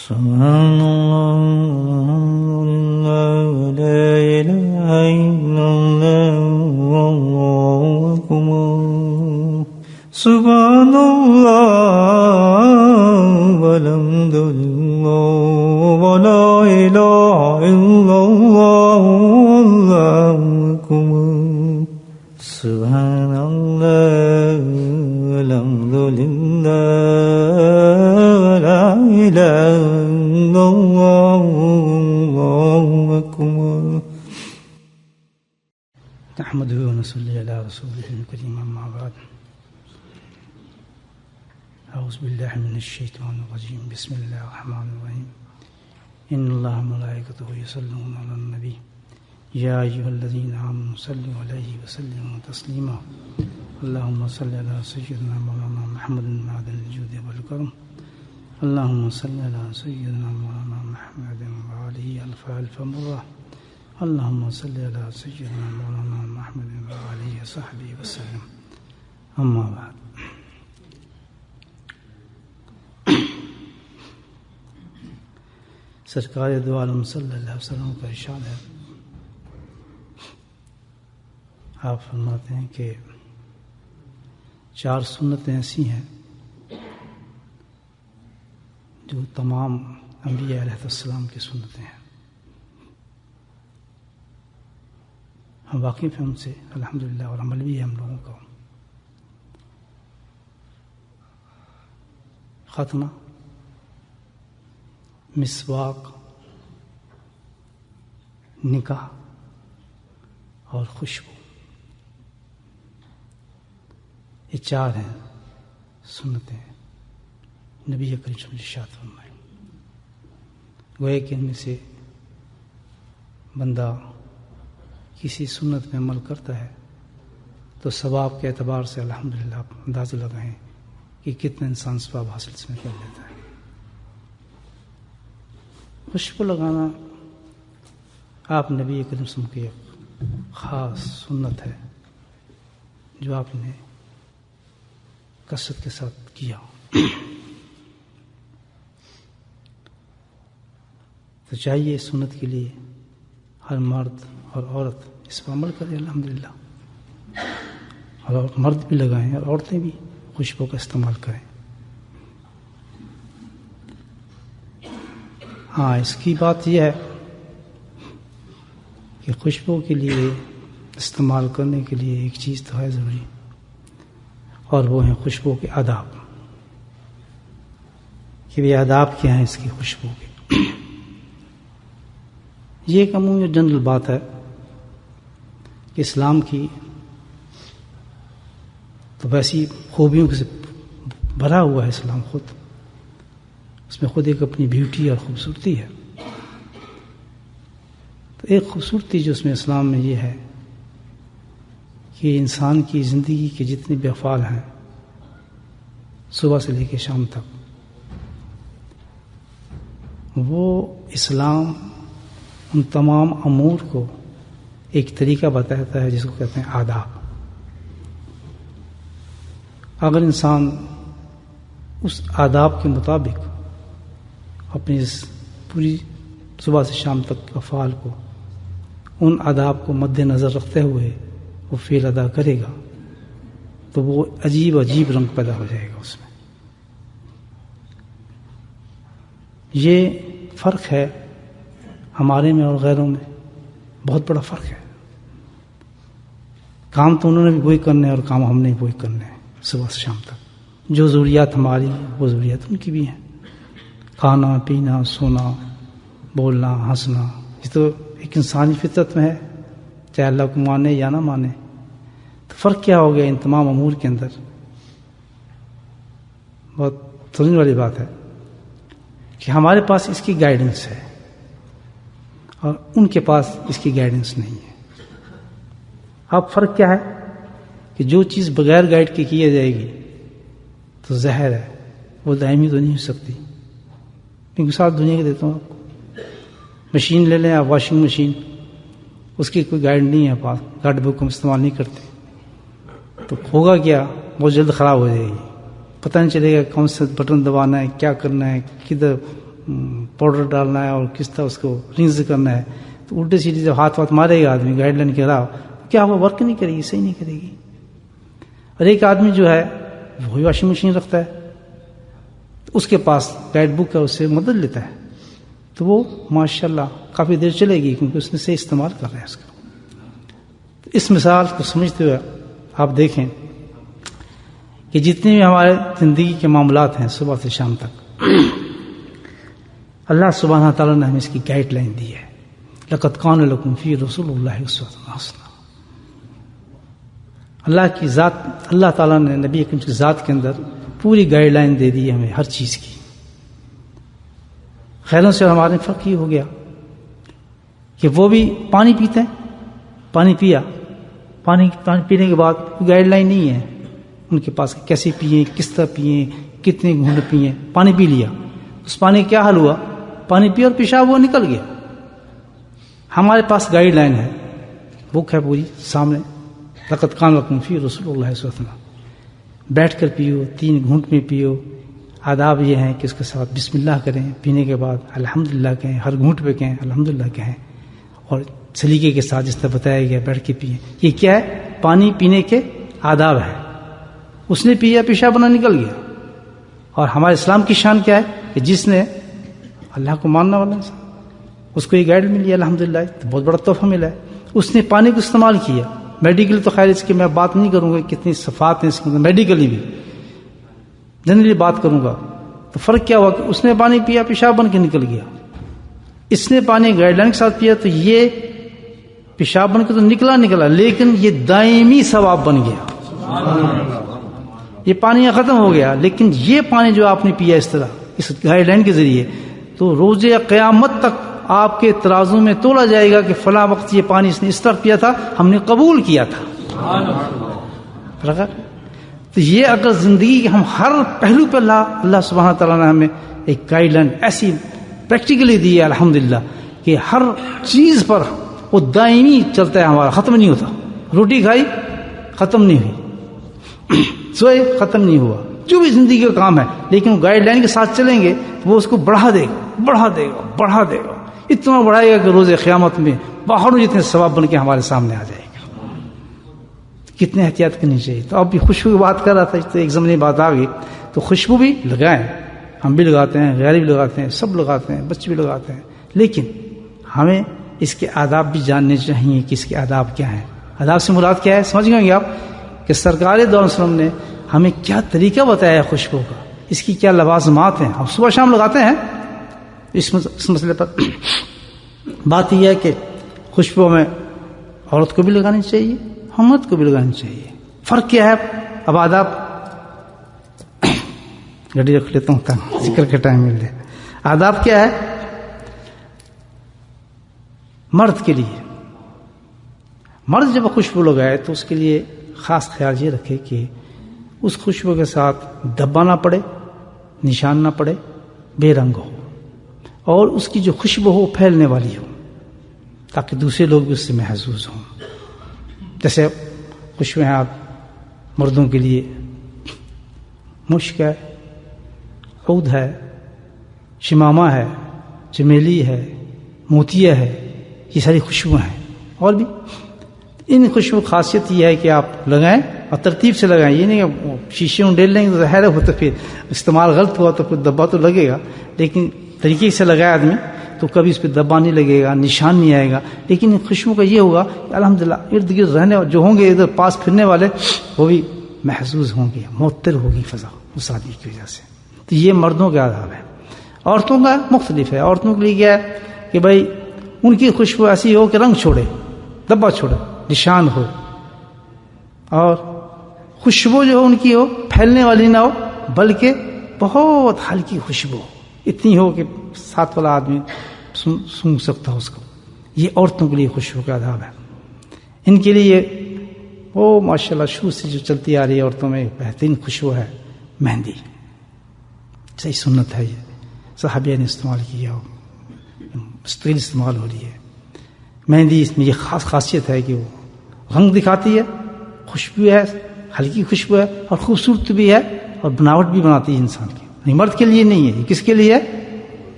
سبحان اللہ لا الہ الا اللہ واللہ اکبر سبحان اللہ والحمد للہ ولا الہ الا اللہ واللہ اکبر سبحان اللہ والحمد للہ ولا الہ الا اللہ واللہ اکبر نحمده ونصلي على رسوله الكريم أما بعد أعوذ بالله من الشيطان الرجيم بسم الله الرحمن الرحيم إن الله وملائكته يصلون على النبي يا أيها الذين آمنوا صلوا عليه وسلموا تسليما اللهم صل على سيدنا مولانا محمد معدن الجود والكرم اللهم صل على سيدنا مولانا محمد وآله ألف ألف مرة اللهم صل على سيدنا مولانا محمد وآله وصحبه وسلم أما بعد سرکار دو عالم صلی اللہ علیہ وسلم کا ارشاد ہے، آپ فرماتے ہیں کہ 4 سنتیں ایسی ہیں جو تمام انبیاء علیہ السلام کی سنتیں ہیں، ہم واقف ہیں ان سے الحمدللہ، اور عمل بھی ہے ہم لوگوں کا۔ ختنہ، مسواک، نکاح اور خوشبو، یہ 4 ہیں سنتیں نبی کریم صلی اللہ علیہ وسلم نے ارشاد فرمائے۔ گویا کہ ان میں سے بندہ کسی سنت میں عمل کرتا ہے تو ثواب کے اعتبار سے الحمدللہ آپ اندازہ لگائیں کہ کتنا انسان ثواب حاصل اس میں کر لیتا ہے۔ خوشبو لگانا آپ نبی کریم صلی اللہ علیہ وسلم کی ایک خاص سنت ہے جو آپ نے کثرت کے ساتھ کیا، تو چاہیے اس سنت کے لیے ہر مرد اور عورت اس پر عمل کرے الحمدللہ، اور مرد بھی لگائیں اور عورتیں بھی خوشبو کا استعمال کریں۔ ہاں، اس کی بات یہ ہے کہ خوشبو کے لیے استعمال کرنے کے لیے ایک چیز تو ہے ضروری، اور وہ ہیں خوشبو کے آداب، کہ یہ آداب کیا ہیں اس کی خوشبو کے۔ یہ ایک عمومی جنرل بات ہے کہ اسلام کی تو ویسی خوبیوں سے بھرا ہوا ہے اسلام خود، اس میں خود ایک اپنی بیوٹی اور خوبصورتی ہے۔ تو ایک خوبصورتی جو اس میں اسلام میں یہ ہے کہ انسان کی زندگی کے جتنے بھی افعال ہیں صبح سے لے کے شام تک، وہ اسلام ان تمام امور کو ایک طریقہ بتاتا ہے جس کو کہتے ہیں آداب۔ اگر انسان اس آداب کے مطابق اپنی پوری صبح سے شام تک افعال کو ان آداب کو مد نظر رکھتے ہوئے وہ فعل ادا کرے گا تو وہ عجیب رنگ پیدا ہو جائے گا اس میں۔ یہ فرق ہے ہمارے میں اور غیروں میں، بہت بڑا فرق ہے۔ کام تو انہوں نے بھی وہی کرنے اور کام ہم نے بھی وہی کرنے ہیں صبح سے شام تک۔ جو ضروریات ہماری ہیں وہ ضروریات ان کی بھی ہیں، کھانا پینا، سونا، بولنا، ہنسنا، یہ تو ایک انسانی فطرت میں ہے، چاہے اللہ کو مانے یا نہ مانے۔ تو فرق کیا ہو گیا ان تمام امور کے اندر؟ بہت سمجھنے والی بات ہے کہ ہمارے پاس اس کی گائیڈنس ہے اور ان کے پاس اس کی گائیڈنس نہیں ہے۔ اب فرق کیا ہے کہ جو چیز بغیر گائیڈ کے کی جائے گی تو زہر ہے، وہ دائمی تو نہیں ہو سکتی۔ میں مثال دنیا کے دیتا ہوں آپ کو، مشین لے لیں آپ، واشنگ مشین، اس کی کوئی گائیڈ نہیں ہے پاس، گائیڈ بک ہم استعمال نہیں کرتے، تو ہوگا کیا، بہت جلد خراب ہو جائے گی، پتہ نہیں چلے گا کون سے بٹن دبانا ہے، کیا کرنا ہے، کدھر پاؤڈر ڈالنا ہے اور کس طرح اس کو رنز کرنا ہے، تو الٹے سیدھے جب ہاتھ مارے گا آدمی گائیڈ لائن کے خلاف، کیا وہ ورک نہیں کرے گی، صحیح نہیں کرے گی. اور ایک آدمی جو ہے وہی واشنگ مشین رکھتا ہے، تو اس کے پاس گائیڈ بک ہے، اس سے مدد لیتا ہے، تو وہ ماشاءاللہ کافی دیر چلے گی کیونکہ اس نے سے استعمال کر رہا ہے اس کا. اس مثال کو سمجھتے ہوئے آپ دیکھیں کہ جتنے بھی ہمارے زندگی کے معاملات ہیں صبح سے شام تک، اللہ سبحانہ تعالیٰ نے ہمیں اس کی گائیڈ لائن دی ہے. لقد کان لکم فی رسول اللہ اسوۃ حسنہ. اللہ کی ذات، اللہ تعالیٰ نے نبی اکرم کی ذات کے اندر پوری گائیڈ لائن دے دی ہے ہمیں ہر چیز کی. خیروں سے ہمارے فرق یہ ہو گیا کہ وہ بھی پانی پیتے ہیں، پانی پیا، پانی پینے کے بعد گائیڈ لائن نہیں ہے ان کے پاس کیسے پئیں، کس طرح پئیں، کتنے گھونٹ پئیں. پانی پی لیا، اس پانی کا کیا حل ہوا؟ پانی پیا اور پیشاب وہ نکل گیا. ہمارے پاس گائیڈ لائن ہے، بک ہے پوری سامنے، لقد کان لکم فی رسول اللہ اسوۃ حسنہ. بیٹھ کر پیو، 3 گھونٹ میں پیو. آداب یہ ہیں کہ اس کے ساتھ بسم اللہ کریں، پینے کے بعد الحمدللہ کہیں، ہر گھونٹ پہ کہیں الحمدللہ کہیں، اور سلیقے کے ساتھ جس طرح بتایا گیا بیٹھ کے پئیں. یہ کیا ہے؟ پانی پینے کے آداب ہیں. اس نے پیا، پیشاب بنا نکل گیا. اور ہمارے اسلام کی شان کیا ہے کہ جس نے اللہ کو ماننا والا انسان، اس کو یہ گائیڈ ملی ہے الحمدللہ، تو بہت بڑا تحفہ ملا ہے. اس نے پانی کو استعمال کیا. میڈیکل تو خیر اس کی میں بات نہیں کروں گا، کتنی صفات ہیں اس کے اندر، میڈیکلی بھی جنرلی بات کروں گا. تو فرق کیا ہوا کہ اس نے پانی پیا، پیشاب بن کے نکل گیا. اس نے پانی گائیڈ لائن کے ساتھ پیا تو یہ پیشاب بن کے تو نکلا، لیکن یہ دائمی ثواب بن گیا. یہ پانی ختم ہو گیا، لیکن یہ پانی جو آپ نے پیا اس طرح اس گائیڈ لائن کے ذریعے، تو روز قیامت تک آپ کے ترازو میں تولا جائے گا کہ فلاں وقت یہ پانی اس نے اس طرح پیا تھا، ہم نے قبول کیا تھا. تو یہ اگر زندگی کے ہم ہر پہلو پہ اللہ سبحانہ تعالیٰ نے ہمیں ایک گائیڈ لائن ایسی پریکٹیکلی دی ہے الحمدللہ کہ ہر چیز پر وہ دائمی چلتا ہے، ہمارا ختم نہیں ہوتا. روٹی کھائی ختم نہیں ہوئی، سوئے ختم نہیں ہوا، جو بھی زندگی کا کام ہے، لیکن وہ گائیڈ لائن کے ساتھ چلیں گے تو وہ اس کو بڑھا دے گا، اتنا بڑھائے گا کہ روز قیامت میں باہروں جتنے ثواب بن کے ہمارے سامنے آ جائے گا. کتنے احتیاط کرنی چاہیے. تو اب بھی خوشبو کی بات کر رہا تھا، تو ایک زمانے بات آ گئی، تو خوشبو بھی لگائیں، ہم بھی لگاتے ہیں، غیر بھی لگاتے ہیں، سب لگاتے ہیں، بچے بھی لگاتے ہیں، لیکن ہمیں اس کے آداب بھی جاننے چاہیے کہ اس کے آداب کیا ہیں. آداب سے مراد کیا ہے سمجھ گئے آپ کہ سرکار دو علیہ وسلم نے ہمیں کیا طریقہ بتایا ہے خوشبو کا، اس کی کیا لوازمات ہیں. ہم صبح شام لگاتے ہیں. اس مسئلے پر بات یہ ہے کہ خوشبو میں عورت کو بھی لگانی چاہیے، مرد کو بھی لگانی چاہیے. فرق کیا ہے؟ اب آداب گاڑی رکھ لیتا ہوں ذکر کے ٹائم مل جائے. آداب کیا ہے مرد کے لیے؟ مرد جب خوشبو لگائے تو اس کے لیے خاص خیال یہ رکھے کہ اس خوشبو کے ساتھ دبا نہ پڑے، نشان نہ پڑے، بے رنگ ہو، اور اس کی جو خوشبو ہو پھیلنے والی ہو تاکہ دوسرے لوگ بھی اس سے محظوظ ہوں. جیسے خوشبویں آپ مردوں کے لیے مشک ہے، عود ہے، شمامہ ہے، چمیلی ہے، موتیہ ہے، یہ ساری خوشبویں ہیں. اور بھی ان خوشبو خاصیت یہ ہے کہ آپ لگائیں اور ترتیب سے لگائیں. یہ نہیں کہ شیشے میں ڈیل لیں گے تو ظاہر ہو تو پھر استعمال غلط ہوا تو پھر دبا تو لگے گا، لیکن طریقے سے لگائے آدمی تو کبھی اس پہ دبا نہیں لگے گا، نشان نہیں آئے گا. لیکن خوشبو کا یہ ہوگا کہ الحمدللہ ارد گرد رہنے جو ہوں گے ادھر پاس پھرنے والے وہ بھی محظوظ ہوں گے، معطر ہوگی فضا اس آدمی کی وجہ سے. تو یہ مردوں کا آداب ہے. عورتوں کا مختلف ہے. عورتوں کے لیے کیا ہے کہ بھائی ان کی خوشبو ایسی ہو کہ رنگ چھوڑے، دبا چھوڑے، نشان ہو، اور خوشبو جو ہو ان کی ہو پھیلنے والی نہ ہو بلکہ بہت ہلکی خوشبو اتنی ہو کہ ساتھ والا آدمی سونگھ سکتا ہو اس کو. یہ عورتوں کے لیے خوشبو کا آداب ہے. ان کے لیے وہ ماشاءاللہ شروع سے جو چلتی آ رہی ہے عورتوں میں بہترین خوشبو ہے مہندی. صحیح سنت ہے، یہ صحابیہ نے استعمال کیا ہو، مستقل استعمال ہو رہی ہے. مہندی اس میں یہ خاص خاصیت ہے کہ وہ رنگ دکھاتی ہے، خوشبو ہے، ہلکی خوشبو ہے، اور خوبصورت بھی ہے، اور بناوٹ بھی بناتی ہے انسان کی. نہیں مرد کے لیے نہیں ہے، یہ کس کے لیے ہے؟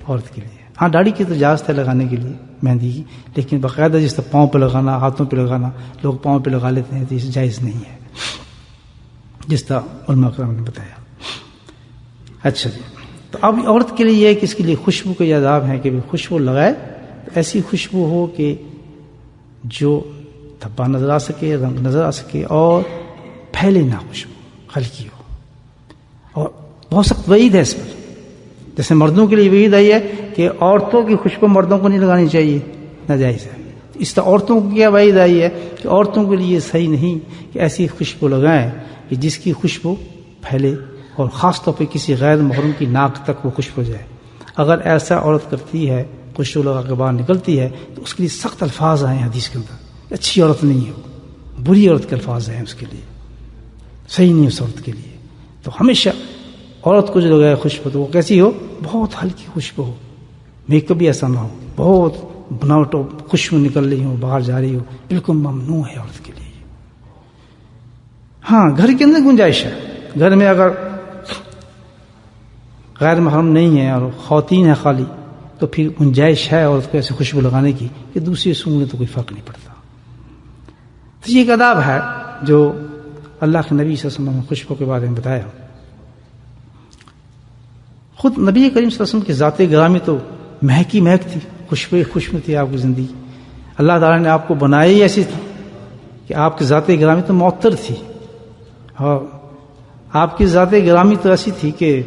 عورت کے لیے. ہاں داڑھی کی تو اجازت ہے لگانے کے لیے مہندی کی، لیکن باقاعدہ جس طرح پاؤں پہ لگانا، ہاتھوں پہ لگانا، لوگ پاؤں پہ لگا لیتے ہیں تو یہ جائز نہیں ہے، جس طرح علماء کرام نے بتایا. اچھا جی، تو اب عورت کے لیے یہ ہے کہ اس کے لیے خوشبو کے آداب ہیں کہ خوشبو لگائے تو ایسی خوشبو ہو کہ جو دھبا نظر آ سکے، رنگ نظر آ سکے اور پھیلے نہ، خوشبو ہلکی ہو. اور بہت سخت وعید ہے اس پر، جیسے مردوں کے لیے وعید آئی ہے کہ عورتوں کی خوشبو مردوں کو نہیں لگانی چاہیے، ناجائز ہے. اس طرح عورتوں کو کیا وعید آئی ہے کہ عورتوں کے لیے صحیح نہیں کہ ایسی خوشبو لگائیں کہ جس کی خوشبو پھیلے اور خاص طور پہ کسی غیر محرم کی ناک تک وہ خوشبو جائے. اگر ایسا عورت کرتی ہے، خوشبو لگا کے باہر نکلتی ہے، تو اس کے لیے سخت الفاظ آئے ہیں حدیث کے اندر. اچھی عورت نہیں ہے، بری عورت کے الفاظ ہیں اس کے لیے، صحیح نہیں اس عورت کے لیے. تو ہمیشہ عورت کو جو لگائے خوشبو تو وہ کیسی ہو؟ بہت ہلکی خوشبو ہو، میک اپ بھی ایسا نہ ہو، بہت بناوٹ ہو، خوشبو نکل رہی ہو، باہر جا رہی ہو، بالکل ممنوع ہے عورت کے لیے. ہاں گھر کے اندر گنجائش ہے، گھر میں اگر غیر محرم نہیں ہے اور خواتین ہے خالی، تو پھر گنجائش ہے عورت کو ایسی خوشبو لگانے کی کہ دوسری سونگنے تو کوئی فرق نہیں پڑتا. تو یہ ایک آداب ہے جو اللہ کے نبی صلی اللہ علیہ وسلم نے خوشبو کے بارے میں بتایا. خود نبی کریم صلی اللہ علیہ وسلم کی ذات گرامی تو مہک ہی مہک تھی، خوشبو تھی آپ کی زندگی. اللہ تعالیٰ نے آپ کو بنائی ہی ایسی تھی کہ آپ کی ذات گرامی تو معطر تھی، اور آپ کی ذات گرامی تو ایسی تھی کہ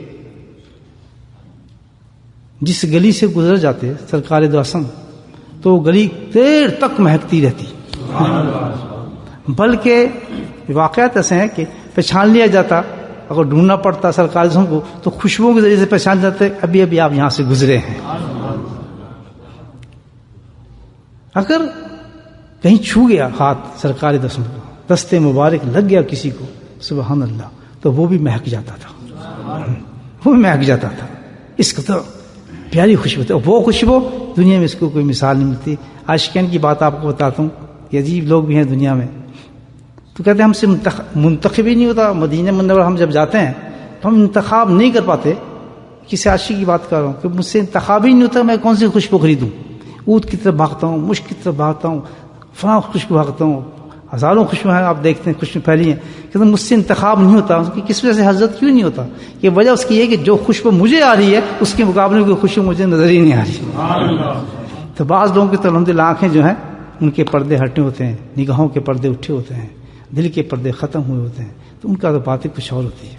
جس گلی سے گزر جاتے سرکار دو عالم تو گلی دیر تک مہکتی رہتی. بلکہ واقعات ایسے ہیں کہ پہچان لیا جاتا، اگر ڈھونڈنا پڑتا سرکار دو عالم کو تو خوشبو کے ذریعے سے پہچان جاتے ابھی ابھی آپ یہاں سے گزرے ہیں. اگر کہیں چھو گیا ہاتھ سرکار دو عالم کو، دستے مبارک لگ گیا کسی کو، سبحان اللہ، تو وہ بھی مہک جاتا تھا، وہ بھی مہک جاتا تھا. اس کو تو پیاری خوشبو تھی. وہ خوشبو دنیا میں اس کو کوئی مثال نہیں ملتی. عاشقین کی بات آپ کو بتاتا ہوں کہ عجیب لوگ بھی ہیں دنیا میں، تو کہتے ہیں ہم سے منتخب ہی نہیں ہوتا. مدینہ منورہ ہم جب جاتے ہیں تو ہم انتخاب نہیں کر پاتے. کسی عاشق کی بات کر رہا ہوں کہ مجھ سے انتخاب ہی نہیں ہوتا میں کون سی خوشبو خریدوں. اود کی طرف بھاگتا ہوں، مشک کی طرف بھاگتا ہوں، فلاں خوشبو بھاگتا ہوں، ہزاروں خوشبو ہیں آپ دیکھتے ہیں خوشبو پھیلی ہیں، کہ مجھ سے انتخاب نہیں ہوتا. کس وجہ سے حضرت کیوں نہیں ہوتا؟ یہ وجہ اس کی یہ کہ جو خوشبو مجھے آ رہی ہے اس کے مقابلے میں کوئی خوشبو مجھے نظر ہی نہیں آ رہی. تو بعض لوگوں کی تو الحمدللہ آنکھیں جو ہیں ان کے پردے ہٹے ہوتے ہیں، نگاہوں کے پردے اٹھے ہوتے ہیں، دل کے پردے ختم ہوئے ہوتے ہیں، تو ان کا تو باتیں کچھ اور ہوتی ہے.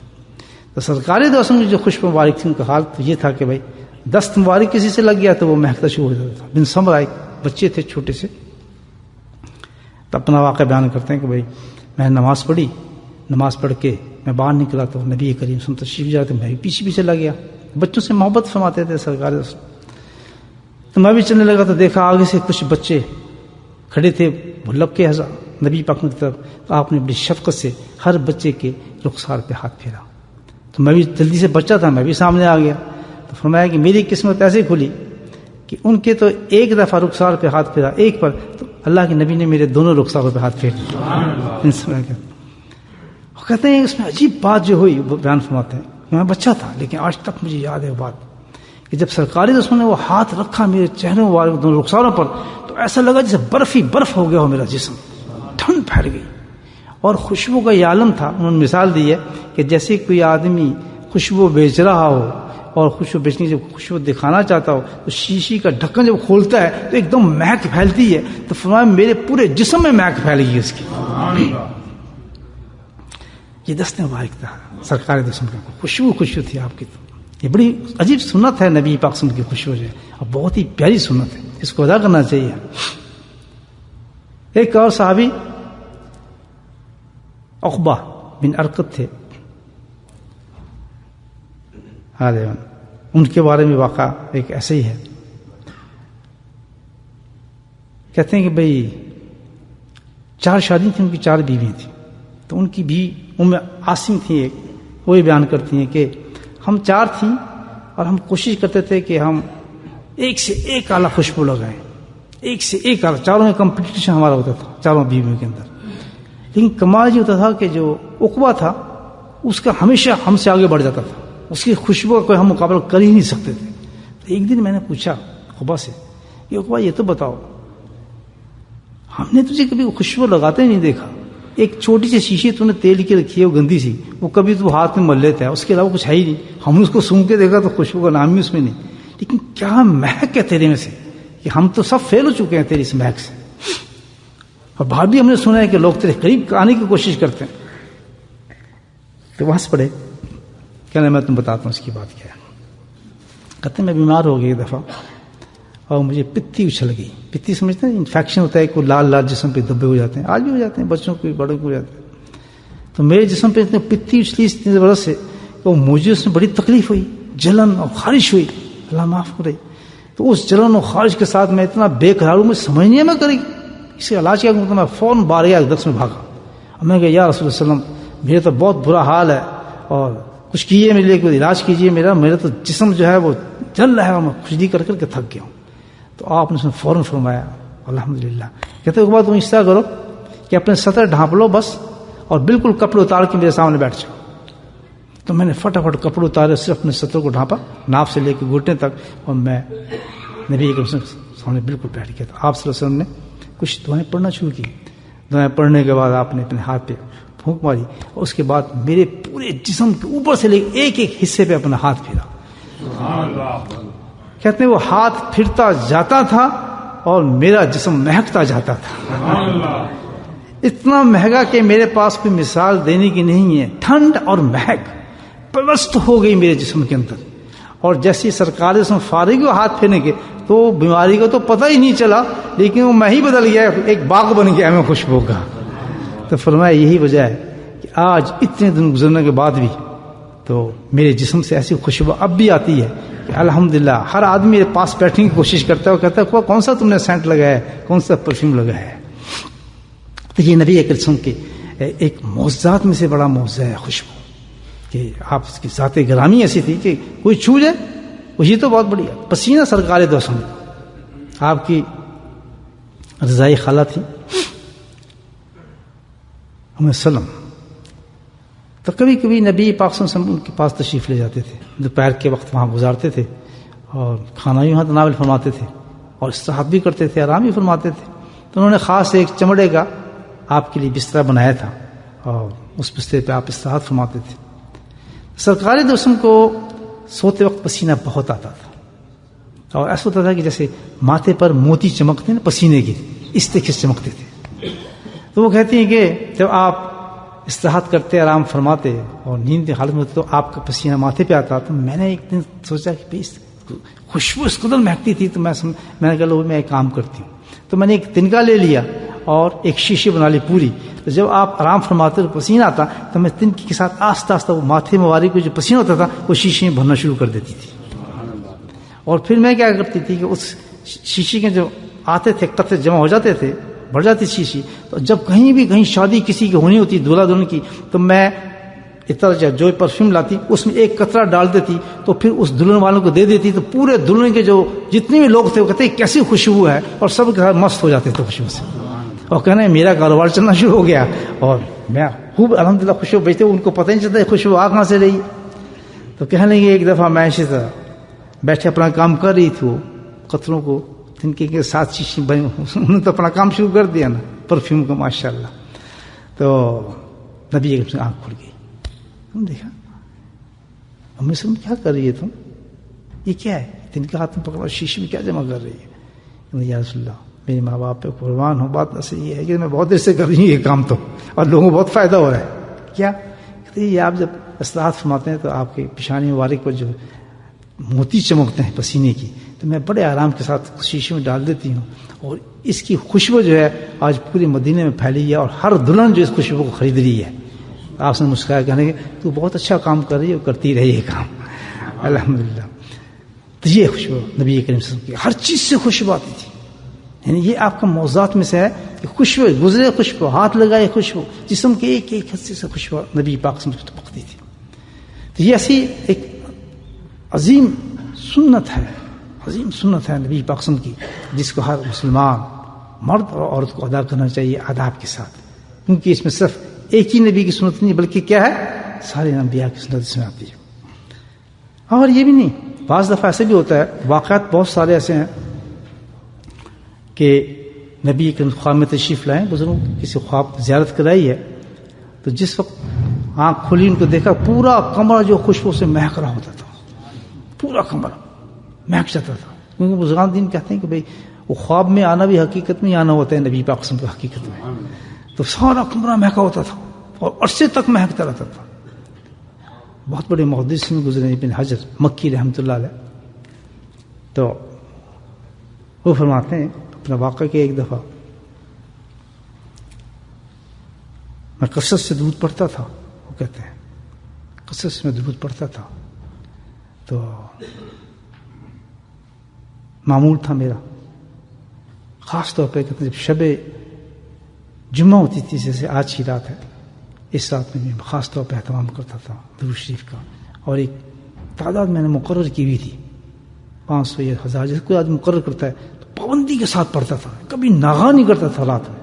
تو سرکار دو عالم جو خوشبو مبارک تھی ان کا حال تو یہ تھا کہ بھائی دست مبارک کسی سے لگ گیا تو وہ مہکتا شروع ہو جاتا تھا. بن سمرہ ایک بچے تھے چھوٹے سے، تو اپنا واقعہ بیان کرتے ہیں کہ بھائی میں نے نماز پڑھی، نماز پڑھ کے میں باہر نکلا تو نبی کریم صلی اللہ علیہ وسلم تشریف جاتے، میں بھی پیچھے پیچھے لگ گیا. بچوں سے محبت فرماتے تھے سرکار. تو میں بھی چلنے لگا تو دیکھا آگے سے کچھ بچے کھڑے تھے بھلک کے نبی پاک کی طرف. تو آپ نے بڑی شفقت سے ہر بچے کے رخسار پہ ہاتھ پھیرا. تو میں بھی جلدی سے بچہ تھا، میں بھی سامنے آ گیا. تو فرمایا کہ میری قسمت ایسے کھلی کہ ان کے تو ایک دفعہ رخسار پہ ہاتھ پھیرا ایک پر، تو اللہ کے نبی نے میرے دونوں رخساروں پہ ہاتھ پھیر دیا. کہتے ہیں اس میں عجیب بات جو ہوئی وہ بیان فرماتے ہیں. میں بچہ تھا لیکن آج تک مجھے یاد ہے وہ بات کہ جب سرکار رسول نے وہ ہاتھ رکھا میرے چہرے والے دونوں رخساروں پر تو ایسا لگا جیسے برف ہی برف ہو گیا ہو میرا جسم، ٹھنڈ پھیل گئی. اور خوشبو کا یہ عالم تھا. انہوں نے مثال دی ہے کہ جیسے کوئی آدمی خوشبو بیچ رہا ہو اور خوشبو بیچنے جب خوشبو دکھانا چاہتا ہو تو شیشی کا ڈھکن جب کھولتا ہے تو ایک دم مہک پھیلتی ہے. تو فرمایا میرے پورے جسم میں مہک پھیل گئی اس کی. یہ دست مبارک تھا سرکار دسم کا، خوشبو تھی آپ کی. تو یہ بڑی عجیب سنت ہے نبی پاک صلی اللہ علیہ وسلم کی خوشبو جو ہے، اور بہت ہی پیاری سنت ہے، اس کو ادا کرنا چاہیے. ایک اور صحابی عقبہ بن ارقط تھے، ان کے بارے میں واقعہ ایک ایسا ہی ہے. کہتے ہیں کہ بھئی 4 شادی تھیں ان کی، 4 بیویاں تھیں. تو ان کی بھی عاصم تھی ایک، وہ یہ بیان کرتی ہیں کہ ہم 4 تھیں اور ہم کوشش کرتے تھے کہ ہم ایک سے ایک اعلیٰ خوشبو لگائیں، ایک سے ایک اعلیٰ. چاروں میں کمپٹیشن ہمارا ہوتا تھا چاروں بیویوں کے اندر. لیکن کمال یہ ہوتا تھا کہ جو عقبہ تھا اس کا ہمیشہ ہم سے آگے بڑھ جاتا تھا، اس کی خوشبو کا کوئی ہم مقابلہ کر ہی نہیں سکتے تھے. ایک دن میں نے پوچھا عقبہ سے کہ عقبہ یہ تو بتاؤ، ہم نے تجھے کبھی خوشبو لگاتے نہیں دیکھا، ایک چھوٹی سی شیشی تو نے تیل کی رکھی ہے وہ گندی سی، وہ کبھی تو ہاتھ میں مل لیتا ہے، اس کے علاوہ کچھ ہے ہی نہیں، ہم نے اس کو سونگھ کے دیکھا تو خوشبو کا نام ہی اس میں نہیں، لیکن کیا مہک ہے تیرے میں سے کہ ہم تو سب فیل ہو چکے ہیں تیری اس مہک سے، اور باہر بھی ہم نے سنا ہے کہ لوگ تیرے قریب آنے کی کوشش کرتے ہیں۔ تو وہاں سے پڑے کہنا میں تم بتاتا ہوں اس کی بات کیا ہے۔ کہتے ہیں میں بیمار ہو گئی ایک دفعہ اور مجھے پتی اچھل گئی، پتی سمجھتے ہیں انفیکشن ہوتا ہے، کوئی لال لال جسم پہ دھبے ہو جاتے ہیں، آج بھی ہو جاتے ہیں، بچوں کو بڑوں کو ہو جاتے ہیں، تو میرے جسم پہ اتنی پتی اچھلی اتنی زبردست ہے کہ مجھے اس میں بڑی تکلیف ہوئی، جلن اور خارش ہوئی، اللہ معاف کرے۔ تو اس جلن اور خارش کے ساتھ میں اتنا بے قرار ہوں، مجھے سمجھ نہیں ہے میں کرے اس کا علاج کیا کروں، میں فوراً بارگاہ اقدس میں بھاگا اور میں کہا یا رسول اللہ صلی اللہ علیہ وسلم میرے تو بہت برا حال ہے اور کچھ کیجیے میرے لیے، کوئی علاج کیجیے، میرا تو جسم جو ہے وہ جل رہا ہے اور میں کھجلی کر کر کے تھک گیا ہوں۔ تو آپ نے اس میں فوراً فرمایا الحمدللہ، کہتے ایک بات تم اس طرح کرو کہ اپنے سطر ڈھانپ لو بس اور بالکل کپڑے اتار کے میرے سامنے بیٹھ جاؤ۔ تو میں نے فٹافٹ کپڑے اتارے، صرف اپنے سطر کو ڈھانپا ناف سے لے کے گھٹنے تک، اور میں نبی کے سامنے بالکل بیٹھ گیا تھا۔ آپ صلی اللہ علیہ وسلم نے کچھ دعائیں پڑھنا شروع کی، دعائیں پڑھنے کے بعد آپ نے اپنے ہاتھ پہ پھونک ماری اور اس کے بعد میرے پورے جسم کے اوپر سے لے کے ایک ایک حصے پہ اپنا ہاتھ پھیرا۔ کہتے ہیں وہ ہاتھ پھرتا جاتا تھا اور میرا جسم مہکتا جاتا تھا، اتنا مہنگا کہ میرے پاس کوئی مثال دینے کی نہیں ہے، ٹھنڈ اور مہک پیوست ہو گئی میرے جسم کے اندر، اور جیسے سرکار جسم فارغ ہوئے ہاتھ پھیرنے کے تو بیماری کا تو پتہ ہی نہیں چلا، لیکن وہ میں ہی بدل گیا، ایک باغ بن گیا میں خوشبو کا۔ تو فرمایا یہی وجہ ہے کہ آج اتنے دن گزرنے کے بعد بھی تو میرے جسم سے ایسی خوشبو اب بھی آتی ہے کہ الحمدللہ ہر آدمی میرے پاس بیٹھنے کی کوشش کرتا ہے اور کہتا ہے کون سا تم نے سینٹ لگایا ہے، کون سا پرفیوم لگایا ہے۔ تو یہ نبی اکرم کے ایک معجزات میں سے بڑا معجزہ ہے خوشبو، کہ آپ اس کی ذات گرامی ایسی تھی کہ کوئی چھو جائے وہی تو بہت بڑی ہے۔ پسینہ سرکار دو سم آپ کی رضائی خالہ تھی سلم، تو کبھی کبھی نبی پاک صلی اللہ علیہ وسلم ان کے پاس تشریف لے جاتے تھے، دوپہر کے وقت وہاں گزارتے تھے اور کھانا بھی وہاں تناول فرماتے تھے اور استراحت بھی کرتے تھے، آرام بھی فرماتے تھے۔ تو انہوں نے خاص ایک چمڑے کا آپ کے لیے بستر بنایا تھا اور اس بستر پہ آپ استراحت فرماتے تھے۔ سرکار دو سم کو سوتے وقت پسینہ بہت آتا تھا اور ایسا ہوتا تھا کہ جیسے ماتھے پر موتی چمکتے ہیں نا پسینے کے، اس طریقے سے چمکتے تھے۔ تو وہ کہتی ہیں کہ جب آپ استراحت کرتے آرام فرماتے اور نیند کی حالت میں ہوتے تو آپ کا پسینہ ماتھے پہ آتا، تو میں نے ایک دن سوچا کہ خوشبو اس قدر مہکتی تھی، تو میں نے کہا لو میں ایک کام کرتی ہوں، تو میں نے ایک تنکا لے لیا اور ایک شیشی بنا لی پوری، تو جب آپ آرام فرماتے تو پسینہ آتا تو میں تنکی کے ساتھ آہستہ آہستہ وہ ماتھے مواری کو جو پسینہ ہوتا تھا وہ شیشے میں بھرنا شروع کر دیتی تھی، اور پھر میں کیا کرتی تھی کہ اس شیشی کے جو آتے تھے قطرے جمع ہو جاتے تھے، بڑھ جاتی شیشی، تو جب کہیں شادی کسی کی ہونی ہوتی دولہا دلہن کی، تو میں اتنا جو پرفیوم لاتی اس میں ایک قطرہ ڈال دیتی، تو پھر اس دلہن والوں کو دے دیتی، تو پورے دلہن کے جو جتنے بھی لوگ تھے وہ کہتے کیسی خوشبو ہے، اور سب کے ساتھ مست ہو جاتے تھے خوشبو سے، اور کہنا ہے میرا کاروبار چلنا شروع ہو گیا اور میں خوب الحمدللہ خوشبو بیچتے، ان کو پتہ نہیں چلتا خوشبو آ کہاں سے رہی۔ تو کہنے لگے ایک دفعہ میں ایسے بیٹھے اپنا کام کر رہی تھی، وہ قطروں کو تنکے کے ساتھ شیشی بنی، انہوں نے تو اپنا کام شروع کر دیا نا پرفیوم کا ماشاءاللہ۔ تو نبی اکرم سے آنکھ کھل گئی، تم دیکھا امی سے کیا کر رہی ہے تم، یہ کیا ہے، تنکے ہاتھ میں پکڑا شیشی میں کیا جمع کر رہی ہے؟ یا رسول اللہ میرے ماں باپ پہ قربان ہو، بات ایسے یہ ہے کہ میں بہت دیر سے کر رہی ہوں یہ کام، تو اور لوگوں کو بہت فائدہ ہو رہا ہے۔ کیا کہتے یہ آپ جب استراحت فرماتے ہیں تو آپ کے پیشانی مبارک پر جو موتی چمکتے ہیں پسینے کی، تو میں بڑے آرام کے ساتھ شیشے میں ڈال دیتی ہوں، اور اس کی خوشبو جو ہے آج پورے مدینے میں پھیلی ہے، اور ہر دلہن جو اس خوشبو کو خرید رہی ہے۔ آپ نے مسکرایا کہنے کہ تو بہت اچھا کام کر رہی ہے اور کرتی رہی یہ کام الحمدللہ۔ تو یہ خوشبو نبی کریم صلی اللہ علیہ وسلم کی ہر چیز سے خوشبو آتی تھی، یعنی یہ آپ کا موضوعات میں سے ہے کہ خوشبو گزرے خوشبو، ہاتھ لگائے خوشبو، جسم کے ایک ایک حصے سے خوشبو نبی پاک سے پکتی تھی۔ تو یہ ایسی ایک عظیم سنت ہے نبی پاک صلی اللہ علیہ وسلم کی، جس کو ہر مسلمان مرد اور عورت کو ادا کرنا چاہیے آداب کے ساتھ، کیونکہ اس میں صرف ایک ہی نبی کی سنت نہیں بلکہ کیا ہے، سارے انبیاء کی سنت اس میں آتی ہے۔ اور یہ بھی نہیں بعض دفعہ ایسے بھی ہوتا ہے، واقعات بہت سارے ایسے ہیں کہ نبی کے خواب میں تشریف لائیں، بزرگوں کسی خواب زیارت کرائی ہے، تو جس وقت آنکھ کھلی ان کو دیکھا پورا کمرہ جو خوشبو سے مہک رہا ہوتا تھا، پورا کمرہ مہک جاتا تھا. کیونکہ بزرگان دین کہتے ہیں کہ بھئی وہ خواب میں آنا بھی حقیقت میں آنا ہوتا ہے نبی پاک صلی اللہ علیہ وسلم کا حقیقت میں. تو سارا کمرہ مہکا ہوتا تھا اور عرصے تک مہکتا رہتا تھا. بہت بڑے محدث میں گزرے ابن حجر مکی رحمۃ اللہ علیہ، تو وہ فرماتے ہیں اپنا واقعہ کہ ایک دفعہ میں کثرت سے درود پڑھتا تھا، وہ کہتے ہیں کثرت سے میں درود پڑھتا تھا، تو معمول تھا میرا خاص طور پہ کہتے ہیں جب شب جمعہ ہوتی تھی، جیسے آج کی رات ہے، اس رات میں میں خاص طور پہ اہتمام کرتا تھا درود شریف کا، اور ایک تعداد میں نے مقرر کی ہوئی تھی 500 یا 1000، جیسے کوئی آدمی مقرر کرتا ہے تو پابندی کے ساتھ پڑھتا تھا، کبھی ناغا نہیں کرتا تھا رات میں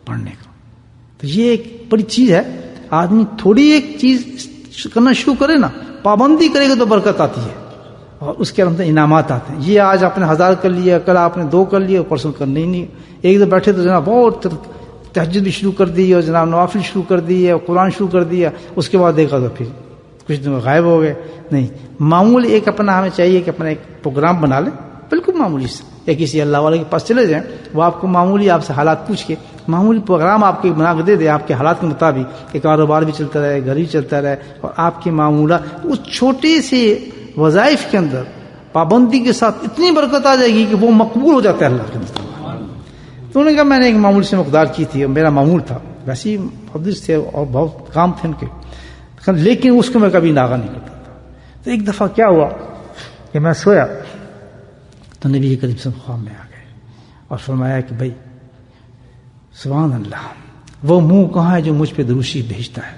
پڑھنے کا. تو یہ ایک بڑی چیز ہے، آدمی تھوڑی ایک چیز کرنا شروع کرے نا، پابندی کرے گا تو برکت آتی ہے اور اس کے اندر انعامات آتے ہیں. یہ آج آپ نے 1000 کر لیا، کل آپ نے 2 کر لیا، پرسوں کرنے ہی نہیں. ایک دفعہ بیٹھے تو جناب بہت تہجد بھی شروع کر دی اور جناب نوافل شروع کر دی اور قرآن شروع کر دیا، اس کے بعد دیکھا تو پھر کچھ دن غائب ہو گئے. نہیں، معمولی ایک اپنا ہمیں چاہیے کہ اپنا ایک پروگرام بنا لیں، بالکل معمولی سے، یا کسی اللہ والے کے پاس چلے جائیں، وہ آپ کو معمولی آپ سے حالات پوچھ کے معمولی پروگرام آپ کے بنا کے دے دے، آپ کے حالات کے مطابق کہ کاروبار بھی چلتا رہے، گھر بھی چلتا رہے، اور آپ کے معمولات اس چھوٹے سے وظائف کے اندر پابندی کے ساتھ اتنی برکت آ جائے گی کہ وہ مقبول ہو جاتا ہے اللہ کے نزدیک. تو انہوں نے کہا میں نے ایک معمول سے مقدار کی تھی، میرا معمول تھا، ویسے ہی محدث تھے اور بہت کام تھے ان کے، لیکن اس کو میں کبھی ناغا نہیں کرتا تھا. تو ایک دفعہ کیا ہوا کہ میں سویا تو نبی کریم صلی اللہ علیہ وسلم خواب میں آ گئے اور فرمایا کہ بھائی سبحان اللہ، وہ منہ کہاں ہے جو مجھ پہ درود شریف بھیجتا ہے.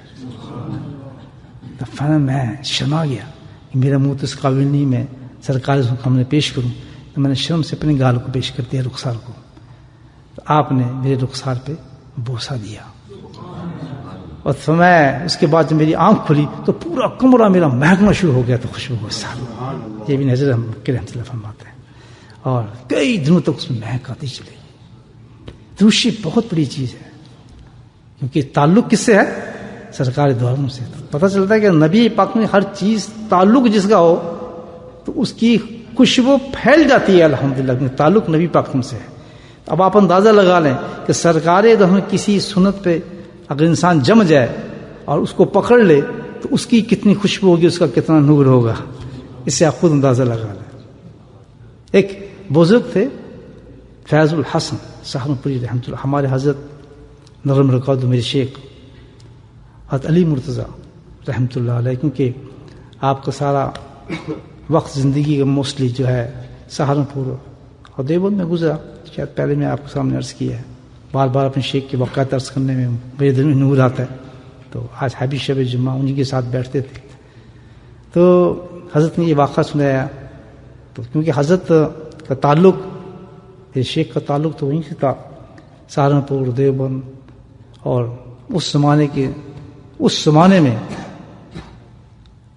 تو فرمایا میں شرما گیا کہ میرا منہ تو اس قابل نہیں میں سرکار ہم نے پیش کروں. تو میں نے شرم سے اپنے گال کو پیش کر دیا، رخسار کو. تو آپ نے میرے رخسار پہ بوسہ دیا اور فرمایا اس کے بعد جب میری آنکھ کھلی تو پورا کمرہ میرا مہکنا شروع ہو گیا تو خوشبو کے ساتھ. یہ بھی نظر ہم کے رحمۃ اللہ فرماتے ہیں، اور کئی دنوں تک اس میں مہک آتی چلے گی. درود شریف بہت بڑی چیز ہے، کیونکہ تعلق کس سے ہے؟ سرکار دو عالم سے. پتہ چلتا ہے کہ نبی پاک میں ہر چیز تعلق جس کا ہو تو اس کی خوشبو پھیل جاتی ہے الحمدللہ، کیونکہ تعلق نبی پاک سے ہے. اب آپ اندازہ لگا لیں کہ سرکار دو عالم کسی سنت پہ اگر انسان جم جائے اور اس کو پکڑ لے تو اس کی کتنی خوشبو ہوگی، اس کا کتنا نور ہوگا، اس سے آپ خود اندازہ لگا لیں. ایک بزرگ تھے فیض الحسن سہارنپوری رحمۃ اللہ، ہمارے حضرت نرم رکعت میرے شیخ حضرت علی مرتضیٰ رحمۃ اللہ علیہ، کیونکہ آپ کا سارا وقت زندگی کا موسٹلی جو ہے سہارنپور اور دیوبند میں گزرا. شاید پہلے میں آپ کے سامنے عرض کیا ہے، بار بار اپنے شیخ کے واقعات عرض کرنے میں میرے دل میں نور آتا ہے. تو آج حبی شب جمعہ انہیں کے ساتھ بیٹھتے تھے تو حضرت نے یہ واقعہ سنایا. تو کیونکہ حضرت کا تعلق شیخ کا تعلق تو وہیں سے تھا، سہارنپور دیوبند، اور اس زمانے میں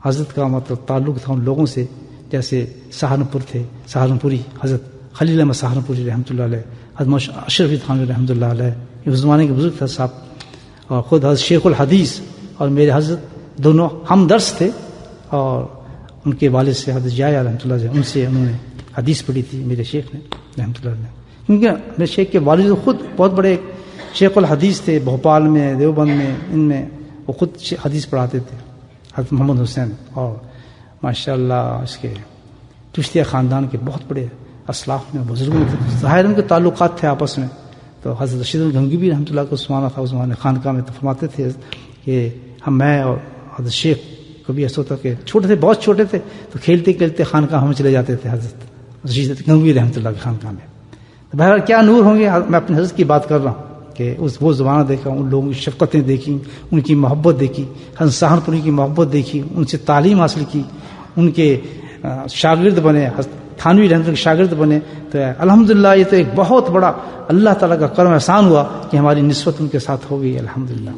حضرت کا مطلب تعلق تھا ان لوگوں سے جیسے سہارنپور تھے، سہارنپوری حضرت خلیل احمد سہارنپوری رحمۃ اللہ علیہ، حضرت اشرف تھانوی رحمۃ اللہ علیہ، یہ اس زمانے کے بزرگ تھا صاحب. اور خود حضرت شیخ الحدیث اور میرے حضرت دونوں ہم درس تھے، اور ان کے والد سے حضرت جایا رحمۃ اللہ علیہ، ان سے انہوں نے حدیث پڑھی تھی میرے شیخ نے رحمۃ اللہ علیہ. کیونکہ میرے شیخ کے والد خود بہت بڑے شیخ الحدیث تھے، بھوپال میں، دیوبند میں، ان میں وہ خود حدیث پڑھاتے تھے، حضرت محمد حسین. اور ماشاء اللہ اس کے چشتیہ خاندان کے بہت بڑے اسلاف میں بزرگوں میں تھے، ظاہر ان کے تعلقات تھے آپس میں. تو حضرت رشید الگنگی بھی رحمۃ اللہ کو سمانا تھا اس زمانے خانقاہ میں. تو فرماتے تھے کہ میں اور حضرت شیخ کبھی ایسا ہوتا کہ چھوٹے تھے، بہت چھوٹے تھے، تو کھیلتے کھیلتے خانقاہ ہم چلے جاتے تھے حضرت رشید الگنگی رحمۃ اللہ کے خانقاہ میں. بہرحال کیا نور ہوں گے. میں اپنے حضرت کی بات کر رہا ہوں کہ وہ زمانہ دیکھا، ان لوگوں کی شفقتیں دیکھی، ان کی محبت دیکھی، حضرت سہارنپوری کی محبت دیکھی، ان سے تعلیم حاصل کی، ان کے شاگرد بنے، تھانوی رحمۃ اللہ کے شاگرد بنے. تو الحمدللہ یہ تو ایک بہت بڑا اللہ تعالیٰ کا کرم احسان ہوا کہ ہماری نسبت ان کے ساتھ ہو گئی الحمدللہ.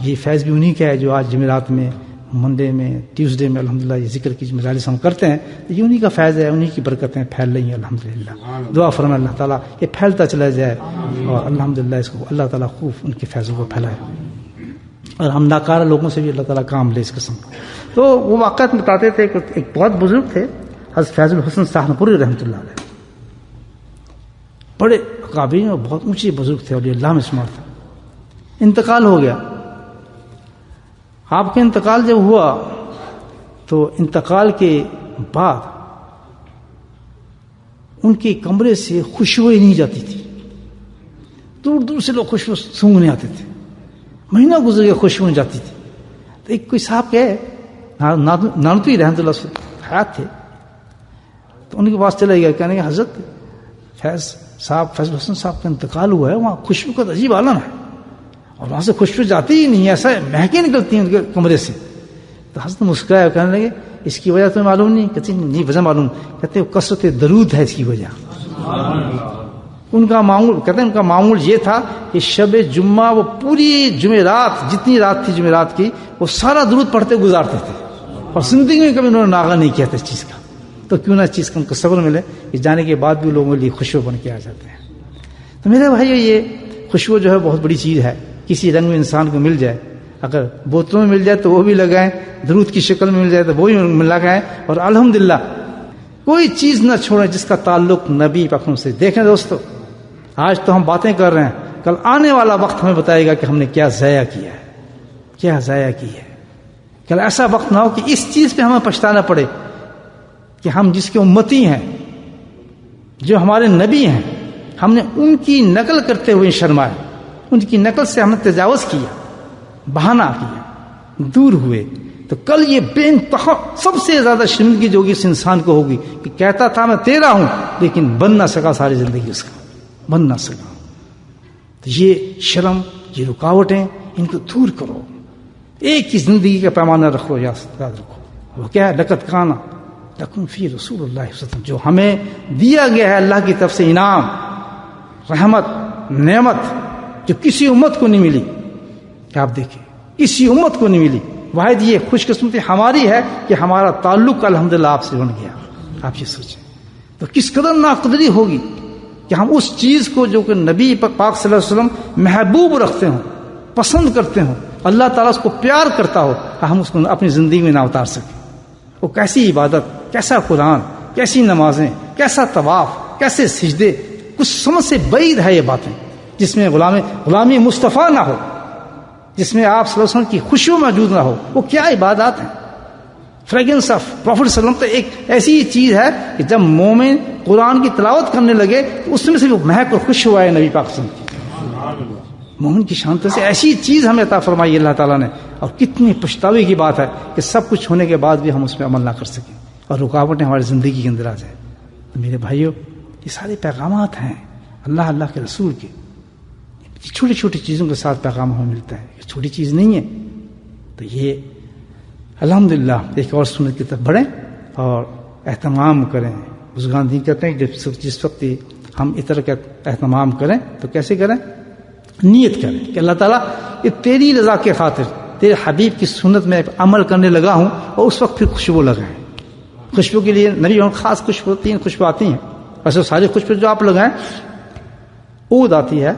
یہ فیض بھی انہی کا ہے جو آج جمعرات میں منڈے میں ٹیوزڈے میں الحمدللہ یہ ذکر کی مجالس ہم کرتے ہیں، تو یہ انہی کا فیض ہے، انہی کی برکتیں پھیل رہی ہیں الحمدللہ. دعا فرمائیں اللہ تعالیٰ یہ پھیلتا چلا جائے اور الحمدللہ اس کو اللہ تعالیٰ خوب ان کے فیضوں کو پھیلائے، اور ہم ناکارہ لوگوں سے بھی اللہ تعالیٰ کام لے اس قسم. تو وہ واقعات بتاتے تھے کہ ایک بہت بزرگ تھے حضرت فیض الحسن سہارنپوری رحمۃ اللہ علیہ، بڑے قابل اور بہت اونچے بزرگ تھے اور یہ اللہ میں شمار تھا. انتقال ہو گیا. آپ کا انتقال جب ہوا تو انتقال کے بعد ان کے کمرے سے خوشبوئیں نہیں جاتی تھی، دور دور سے لوگ خوشبو سونگھنے آتے تھے، مہینہ گزر گیا خوشبو نہیں جاتی تھی. تو ایک کوئی صاحب کہے نانوتوی رحمۃ اللہ سے حیات تھے، تو ان کے پاس چلے گیا کہنے کہ حضرت فیض الحسن صاحب کا انتقال ہوا ہے، وہاں خوشبو کا عجیب عالم ہے اور وہاں سے خوشبو جاتی ہی نہیں، ایسا مہکیں نکلتی ہیں ان کے کمرے سے. تو حضرت مسکرائے کہنے لگے اس کی وجہ تمہیں معلوم نہیں؟ کہتے نہیں وجہ معلوم. کہتے وہ کثرت درود ہے اس کی وجہ. ان کا معمول کہتے ہیں ان کا معمول یہ تھا کہ شب جمعہ وہ پوری جمعرات جتنی رات تھی جمعرات کی وہ سارا درود پڑھتے گزارتے تھے، اور زندگی میں کبھی انہوں نے ناغہ نہیں کیا تھا اس چیز کا. تو کیوں نہ اس چیز کا ان کو صبر ملے کہ جانے کے بعد بھی لوگوں کے لیے خوشبو بن کے آ جاتے ہیں. تو میرے بھائیو یہ خوشبو جو ہے بہت بڑی چیز ہے. کسی رنگ میں انسان کو مل جائے، اگر بوتلوں میں مل جائے تو وہ بھی لگائیں، درود کی شکل میں مل جائے تو وہ بھی لگائیں، اور الحمدللہ کوئی چیز نہ چھوڑیں جس کا تعلق نبی پاک سے. دیکھیں دوستو، آج تو ہم باتیں کر رہے ہیں، کل آنے والا وقت ہمیں بتائے گا کہ ہم نے کیا ضائع کیا ہے، کیا ضائع کی ہے. کل ایسا وقت نہ ہو کہ اس چیز پہ ہمیں پچھتانا پڑے کہ ہم جس کے امتی ہیں، جو ہمارے نبی ہیں، ہم نے ان کی نقل کرتے ہوئے شرمائے، ان کی نقل سے ہم نے تجاوز کیا، بہانہ کیا، دور ہوئے. تو کل یہ بے انتہا سب سے زیادہ شرمندگی جو ہوگی اس انسان کو ہوگی کہ کہتا تھا میں تیرا ہوں لیکن بن نہ سکا، ساری زندگی اس کا بن نہ سکا. تو یہ شرم، یہ رکاوٹیں، ان کو دور کرو. ایک ہی زندگی کا پیمانہ رکھو، یاد رکھو. وہ کیا ہے؟ لقد کان لکم فی رسول اللہ صلی اللہ علیہ وسلم، جو ہمیں دیا گیا ہے اللہ کی طرف سے انعام، رحمت، نعمت، جو کسی امت کو نہیں ملی. کہ آپ دیکھیں کسی امت کو نہیں ملی. واحد یہ خوش قسمتی ہماری ہے کہ ہمارا تعلق الحمدللہ آپ سے بن گیا. آپ یہ سوچیں تو کس قدر ناقدری ہوگی کہ ہم اس چیز کو جو کہ نبی پاک صلی اللہ علیہ وسلم محبوب رکھتے ہوں، پسند کرتے ہوں، اللہ تعالیٰ اس کو پیار کرتا ہو، ہم اس کو اپنی زندگی میں نہ اتار سکیں. وہ کیسی عبادت، کیسا قرآن، کیسی نمازیں، کیسا طواف، کیسے سجدے، کچھ سمجھ سے بعید ہے یہ باتیں جس میں غلامی مصطفیٰ نہ ہو، جس میں آپ صلی اللہ علیہ وسلم کی خوشبو موجود نہ ہو. وہ کیا عبادات ہیں؟ فریگنس آف پروفٹ صلی اللہ علیہ وسلم تو ایک ایسی چیز ہے کہ جب مومن قرآن کی تلاوت کرنے لگے تو اس میں سے مہک اور خوشبو آئے نبی پاک صلی اللہ علیہ وسلم کی. مومن کی شان سے ایسی چیز ہمیں عطا فرمائی اللہ تعالیٰ نے. اور کتنی پچھتاوے کی بات ہے کہ سب کچھ ہونے کے بعد بھی ہم اس پہ عمل نہ کر سکیں اور رکاوٹیں ہماری زندگی کے اندر آ جائیں. تو میرے بھائیو، یہ سارے پیغامات ہیں اللہ کے رسول کے. چھوٹی چھوٹی چیزوں کے ساتھ پیغام ہمیں ملتا ہے، یہ چھوٹی چیز نہیں ہے. تو یہ الحمدللہ ایک اور سنت کی طرف بڑھیں اور اہتمام کریں. بزرگان دین کہتے ہیں جس وقت ہم اطر کا اہتمام کریں تو کیسے کریں؟ نیت کریں کہ اللہ تعالیٰ یہ تیری رضا کے خاطر تیرے حبیب کی سنت میں عمل کرنے لگا ہوں، اور اس وقت پھر خوشبو لگائیں. خوشبو کے لیے نبی خاص خوشبو 3 خوشبو آتی ہیں. ویسے ساری خوشبو جو آپ لگائیں، عود آتی ہے،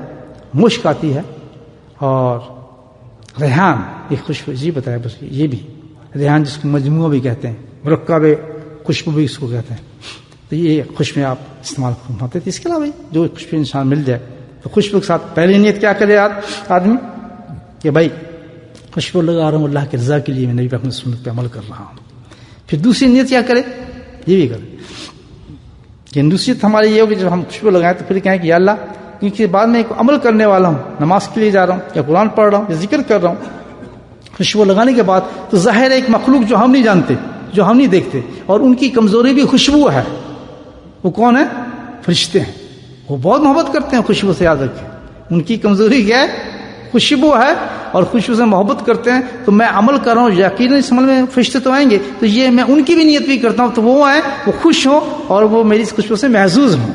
مشک آتی ہے، اور ریحان ایک خوشبو جی بتایا. بس یہ بھی ریحان جس کو مجموعہ بھی کہتے ہیں، مرکب خوشبو بھی اس کو کہتے ہیں. تو یہ خوشبویں آپ استعمال فرماتے تھے. اس کے علاوہ جو خوشبو انسان مل جائے تو خوشبو کے ساتھ پہلی نیت کیا کرے آدمی کہ بھائی خوشبو لگا رہا ہوں اللہ کی رضا کے لیے، میں نبی پاک کی سنت پہ عمل کر رہا ہوں. پھر دوسری نیت کیا کرے؟ یہ بھی کرے کہ دوسری نیت ہماری یہ ہوگی جب ہم خوشبو لگائیں تو پھر کہیں کہ یا اللہ، کیونکہ بعد میں ایک عمل کرنے والا ہوں، نماز کے لیے جا رہا ہوں یا قرآن پڑھ رہا ہوں یا ذکر کر رہا ہوں. خوشبو لگانے کے بعد تو ظاہر ہے ایک مخلوق جو ہم نہیں جانتے، جو ہم نہیں دیکھتے، اور ان کی کمزوری بھی خوشبو ہے. وہ کون ہے؟ فرشتے ہیں. وہ بہت محبت کرتے ہیں خوشبو سے. یاد رکھیں ان کی کمزوری کیا ہے؟ خوشبو ہے. اور خوشبو سے محبت کرتے ہیں. تو میں عمل کر رہا ہوں، یقیناً اس عمل میں فرشتے تو آئیں گے، تو یہ میں ان کی بھی نیت بھی کرتا ہوں تو وہ آئیں، وہ خوش ہوں اور وہ میری اس خوشبو سے محظوظ ہوں.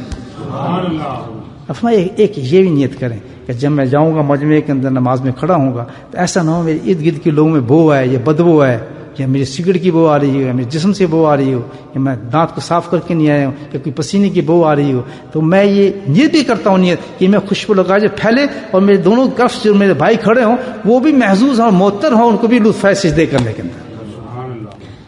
ایک یہ بھی نیت کریں کہ جب میں جاؤں گا مجمع کے اندر نماز میں کھڑا ہوں گا تو ایسا نہ ہو میرے ارد گرد کے لوگوں میں بو ہے یا بدبو ہے یا میری سگریٹ کی بو آ رہی ہو، یا میرے جسم سے بو آ رہی ہو، یا میں دانت کو صاف کر کے نہیں آیا ہوں، یا کوئی پسینے کی بو آ رہی ہو، تو میں یہ نیت بھی کرتا ہوں نیت کہ میں خوشبو لگا جو پھیلے اور میرے دونوں طرف جو میرے بھائی کھڑے ہوں وہ بھی محظوظ ہوں اور معطر ہوں، ان کو بھی لطف ہے سجدے کرنے کے اندر.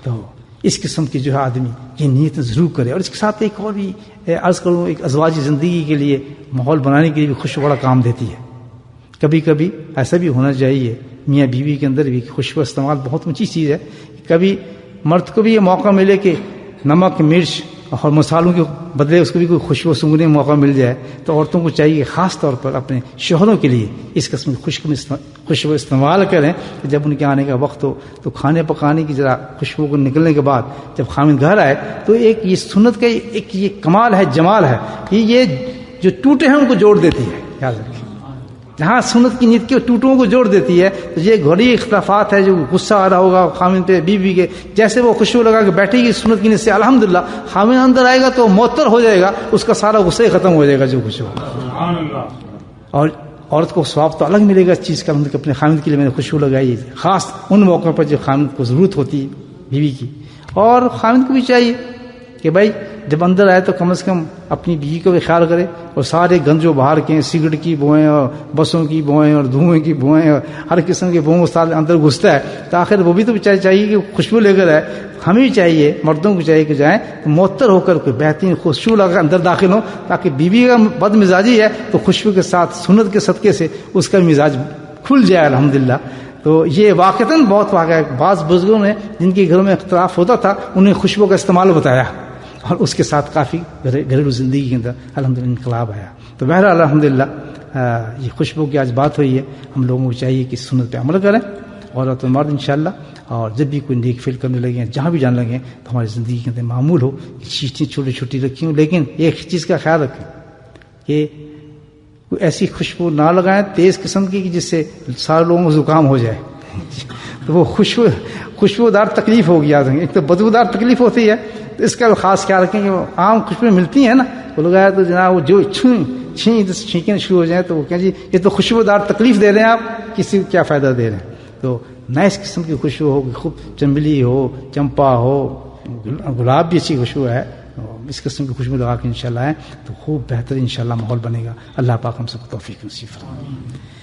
تو اس قسم کی جو ہے آدمی یہ نیت ضرور کرے. اور اس کے ساتھ ایک اور بھی عرض کروں، ایک ازواجی زندگی کے لیے ماحول بنانے کے لیے بھی خوشبو بڑا کام دیتی ہے. کبھی کبھی ایسا بھی ہونا چاہیے میاں بیوی کے اندر بھی خوشبو استعمال بہت اونچی چیز ہے. کبھی مرد کو بھی یہ موقع ملے کہ نمک مرچ اور مسالوں کے بدلے اس کو بھی کوئی خوشبو سونگنے کا موقع مل جائے، تو عورتوں کو چاہیے خاص طور پر اپنے شوہروں کے لیے اس قسم کی خوشبو استعمال کریں. جب ان کے آنے کا وقت ہو تو کھانے پکانے کی ذرا خوشبو کو نکلنے کے بعد جب خامد گھر آئے تو ایک یہ سنت کا ایک یہ کمال ہے، جمال ہے کہ یہ جو ٹوٹے ہیں ان کو جوڑ دیتی ہے. یاد رکھیں، جہاں سنت کی نیت کے ٹوٹوں کو جوڑ دیتی ہے. تو یہ گھڑی اختلافات ہے، جو غصہ آ رہا ہوگا خامن پہ بیوی کے، جیسے وہ خوشبو لگا کے بیٹھے گی سنت کی نیت سے الحمدللہ خامن اندر آئے گا تو معطر ہو جائے گا، اس کا سارا غصہ ہی ختم ہو جائے گا جو خوشبو. اور عورت کو ثواب تو الگ ملے گا اس چیز کا کہ اپنے خامن کے لیے میں نے خوشبو لگائی، خاص ان موقعوں پر جو خامن کو ضرورت ہوتی ہے بیوی کی. اور خامن کو بھی چاہیے کہ بھائی جب اندر آئے تو کم از کم اپنی بیوی کو بھی خیال کرے، اور سارے گند جو باہر کے ہیں، سگریٹ کی بوئیں اور بسوں کی بوئیں اور دھوئیں کی بوئیں اور ہر قسم کے بوئیں سارے اندر گھستا ہے، تو آخر وہ بھی تو چاہیے کہ خوشبو لے کر آئے. ہمیں بھی چاہیے، مردوں کو چاہیے کہ جائیں تو معطر ہو کر کوئی بہترین خوشبو لگا کر اندر داخل ہوں، تاکہ بیوی کا بد مزاجی ہے تو خوشبو کے ساتھ سنت کے صدقے سے اس کا مزاج کھل جائے الحمدللہ. تو یہ واقعتاً بہت واقعہ ہے. بعض بزرگوں نے جن کے گھروں میں اختلاف ہوتا تھا انہیں خوشبو کا استعمال بتایا، اور اس کے ساتھ کافی گھریلو زندگی کے اندر الحمدللہ انقلاب آیا. تو بہرحال الحمدللہ یہ خوشبو کی آج بات ہوئی ہے، ہم لوگوں کو چاہیے کہ سنت پہ عمل کریں، عورت و مرد انشاءاللہ. اور جب بھی کوئی نیک فعل کرنے لگے، جہاں بھی جانے لگے تو ہماری زندگی کے اندر معمول ہو چیزیں چھوٹی چھوٹی رکھی ہوں، لیکن ایک چیز کا خیال رکھیں کہ کوئی ایسی خوشبو نہ لگائیں تیز قسم کی کہ جس سے سارے لوگوں کو زکام ہو جائے. تو وہ خوشبودار تکلیف ہوگی. یاد رکھیں، ایک تو بدبودار تکلیف ہوتی ہے، تو اس کا خاص خیال رکھیں کہ وہ عام خوشبوئیں ملتی ہیں نا، وہ لگایا تو جناب وہ جو چھینکیں شروع ہو جائیں تو وہ کہیں جی یہ تو خوشبودار تکلیف دے رہے ہیں، آپ کسی کو کیا فائدہ دے رہے ہیں. تو نائس قسم کی خوشبو ہو، خوب چنبیلی ہو، چمپا ہو، گلاب بھی اچھی خوشبو ہے، اس قسم کی خوشبو لگا کے انشاءاللہ آئیں تو خوب بہتر انشاءاللہ ماحول بنے گا. اللہ پاک ہم سب کو توفیق نصیب فرمائے.